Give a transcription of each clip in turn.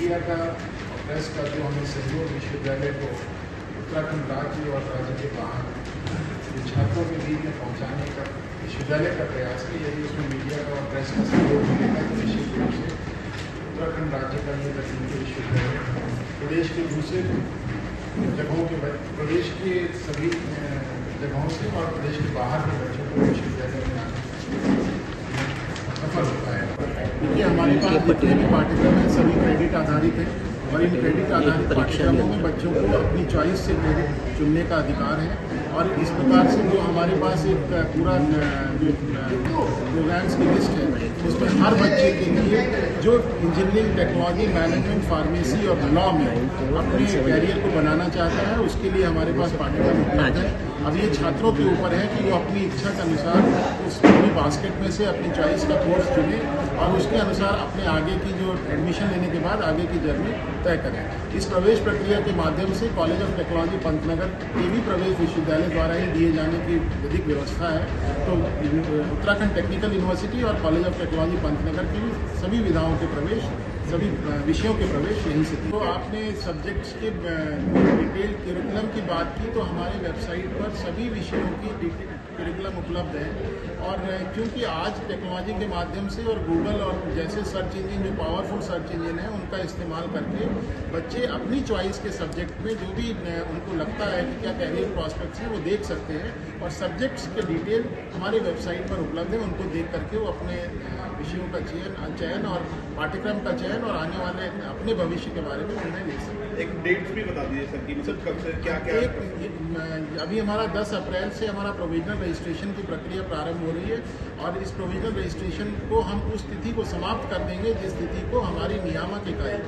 Media का और press का जो हमें सहयोग विश्वविद्यालय को उत्तराखंड राज्य और राज्य के बाहर छात्रों के बीच में पहुँचाने का विश्वविद्यालय का प्रयास है। यदि उसमें मीडिया का और प्रेस का सहयोग मिलेगा तो निश्चित रूप से उत्तराखंड राज्य का ये तकनीकी विश्वविद्यालय प्रदेश के दूसरे जगहों के प्रदेश के सभी जगहों से और प्रदेश के बाहर के बच्चों को विश्वविद्यालय में आने सफल होता है। क्योंकि हमारे पास जितने भी पाठ्यक्रम हैं सभी क्रेडिट आधारित हैं और इन क्रेडिट आधारित पाठ्यक्रमों में बच्चों को अपनी चॉइस से क्रेडिट चुनने का अधिकार है। और इस प्रकार से जो हमारे पास एक पूरा जो प्रोग्राम्स की लिस्ट है उसमें हर बच्चे के लिए जो इंजीनियरिंग, टेक्नोलॉजी, मैनेजमेंट, फार्मेसी और लॉ में अपने कैरियर को बनाना चाहता है उसके लिए हमारे पास पाठ्यक्रम उपलब्ध है। अब ये छात्रों के ऊपर है कि वो अपनी इच्छा के अनुसार उस अपनी बास्केट में से अपनी चॉइस का कोर्स चुने और उसके अनुसार अपने आगे की जो एडमिशन लेने के बाद आगे की जर्नी तय करें। इस प्रवेश प्रक्रिया के माध्यम से कॉलेज ऑफ टेक्नोलॉजी पंतनगर के भी प्रवेश विश्वविद्यालय द्वारा ही दिए जाने की विधिक व्यवस्था है। तो उत्तराखंड टेक्निकल यूनिवर्सिटी और कॉलेज ऑफ टेक्नोलॉजी पंतनगर की सभी विधाओं के प्रवेश, सभी विषयों के प्रवेश यहीं से। तो आपने सब्जेक्ट्स के डिटेल करिकुलम की बात की तो हमारे वेबसाइट पर सभी विषयों की करिकुलम उपलब्ध है। और क्योंकि आज टेक्नोलॉजी के माध्यम से और गूगल और जैसे सर्च इंजन जो पावरफुल सर्च इंजन है उनका इस्तेमाल करके बच्चे अपनी चॉइस के सब्जेक्ट में जो भी उनको लगता है कि क्या कैरियर प्रॉस्पेक्ट्स हैं वो देख सकते हैं और सब्जेक्ट्स के डिटेल हमारे वेबसाइट पर उपलब्ध है। उनको देख करके वो अपने विषयों का चयन और पाठ्यक्रम का चयन और आने वाले अपने भविष्य के बारे में निर्णय ले सकते हैं। एक डेट्स भी बता दीजिए सर कि मतलब कब से क्या क्या अभी हमारा 10 अप्रैल से हमारा प्रोविजनल रजिस्ट्रेशन की प्रक्रिया प्रारंभ हो रही है और इस प्रोविजनल रजिस्ट्रेशन को हम उस तिथि को समाप्त कर देंगे जिस तिथि को हमारी नियामक इकाई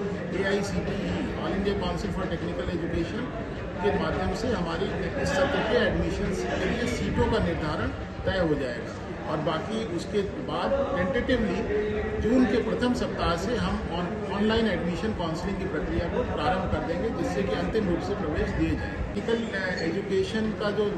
AICTE all India council for technical education के माध्यम से हमारी इस सत्र के एडमिशन के लिए सीटों का निर्धारण तय हो जाएगा। और बाकी उसके बाद टेंटेटिवली जून के प्रथम सप्ताह से हम ऑनलाइन एडमिशन काउंसलिंग की प्रक्रिया को प्रारंभ कर देंगे जिससे कि अंतिम रूप से प्रवेश दिए जाए। टेक्निकल एजुकेशन का जो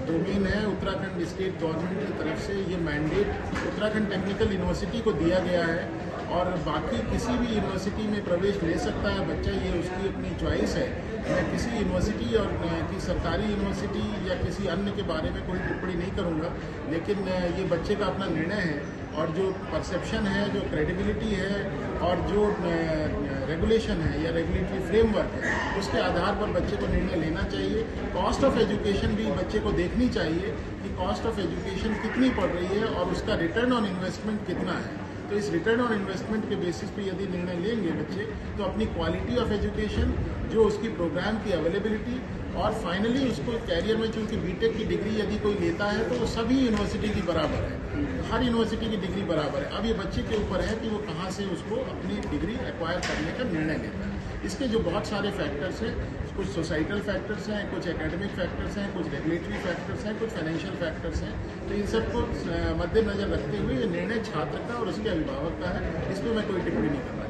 डोमेन है उत्तराखंड स्टेट गवर्नमेंट की तरफ से ये मैंडेट उत्तराखंड टेक्निकल यूनिवर्सिटी को दिया गया है और बाकी किसी भी यूनिवर्सिटी में प्रवेश ले सकता है बच्चा, ये उसकी अपनी चॉइस है। मैं किसी यूनिवर्सिटी और की सरकारी यूनिवर्सिटी या किसी अन्य के बारे में कोई टिप्पणी नहीं करूँगा, लेकिन ये बच्चे का अपना निर्णय है और जो परसेप्शन है, जो क्रेडिबिलिटी है और जो रेगुलेशन है या रेगुलेटरी फ्रेमवर्क है उसके आधार पर बच्चे को निर्णय लेना चाहिए। कॉस्ट ऑफ एजुकेशन भी बच्चे को देखनी चाहिए कि कॉस्ट ऑफ एजुकेशन कितनी पड़ रही है और उसका रिटर्न ऑन इन्वेस्टमेंट कितना है। तो इस रिटर्न ऑन इन्वेस्टमेंट के बेसिस पे यदि निर्णय लेंगे बच्चे तो अपनी क्वालिटी ऑफ एजुकेशन, जो उसकी प्रोग्राम की अवेलेबिलिटी और फाइनली उसको कैरियर में चूँकि बीटेक की डिग्री यदि कोई लेता है तो वो सभी यूनिवर्सिटी की बराबर है, हर यूनिवर्सिटी की डिग्री बराबर है। अब ये बच्चे के ऊपर है कि वो कहाँ से उसको अपनी डिग्री एक्वायर करने का निर्णय लेता है। इसके जो बहुत सारे फैक्टर्स हैं, कुछ सोसाइटल फैक्टर्स हैं, कुछ एकेडमिक फैक्टर्स हैं, कुछ रेगुलेटरी फैक्टर्स हैं, कुछ फाइनेंशियल फैक्टर्स हैं। तो इन सबको मद्देनजर रखते हुए ये निर्णय छात्र का और उसके अभिभावक का है, इस पर मैं कोई टिप्पणी नहीं करूँगा।